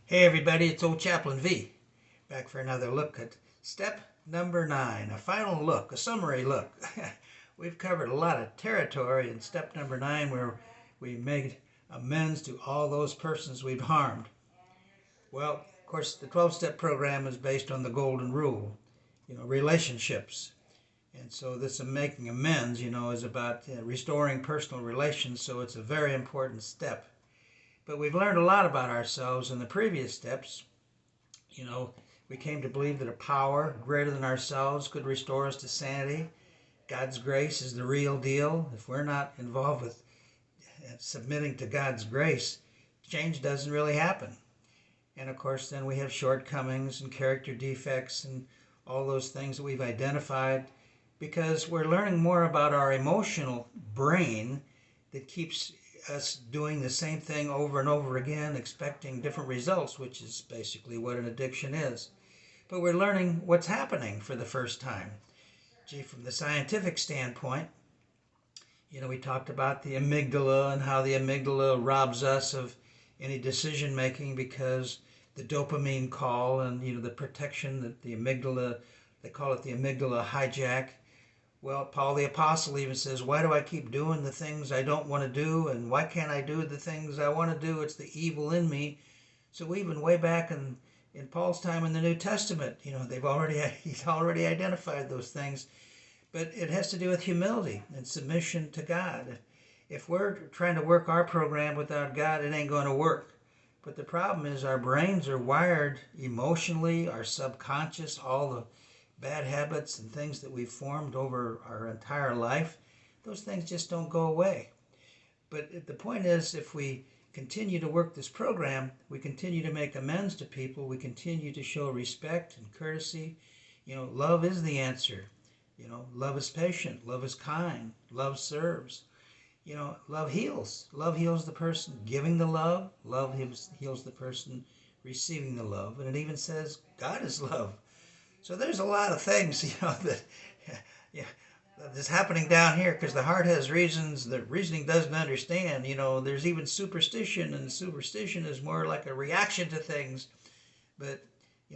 Hey everybody, it's old Chaplain V, back for another look at step number 9, a final look, a summary look. We've covered a lot of territory in step number 9 where we made amends to all those persons we've harmed. Well, of course, the 12-step program is based on the golden rule, relationships. And so this making amends, is about restoring personal relations, so it's a very important step. But we've learned a lot about ourselves in the previous steps. We came to believe that a power greater than ourselves could restore us to sanity. God's grace is the real deal. If we're not involved with submitting to God's grace, change doesn't really happen. And of course, then we have shortcomings and character defects and all those things that we've identified because we're learning more about our emotional brain that keeps us doing the same thing over and over again, expecting different results, which is basically what an addiction is. But we're learning what's happening for the first time. From the scientific standpoint, we talked about the amygdala and how the amygdala robs us of any decision making because the dopamine call and the protection that the amygdala, they call it the amygdala hijack. Well, Paul the Apostle even says, why do I keep doing the things I don't want to do? And why can't I do the things I want to do? It's the evil in me. So even way back in Paul's time in the New Testament, he's already identified those things. But it has to do with humility and submission to God. If we're trying to work our program without God, it ain't going to work. But the problem is our brains are wired emotionally, our subconscious, all the bad habits and things that we've formed over our entire life, those things just don't go away. But the point is, if we continue to work this program, we continue to make amends to people, we continue to show respect and courtesy. Love is the answer. Love is patient, love is kind, love serves. Love heals. Love heals the person giving the love. Love heals the person receiving the love. And it even says God is love. So there's a lot of things, that is happening down here because the heart has reasons that reasoning doesn't understand. There's even superstition, and superstition is more like a reaction to things. But,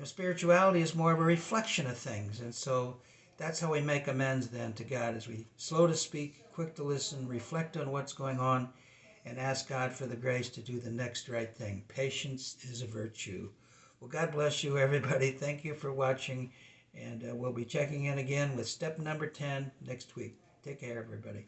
spirituality is more of a reflection of things. And so that's how we make amends then to God, as we slow to speak, quick to listen, reflect on what's going on, and ask God for the grace to do the next right thing. Patience is a virtue. Well, God bless you, everybody. Thank you for watching, and we'll be checking in again with step number 10 next week. Take care, everybody.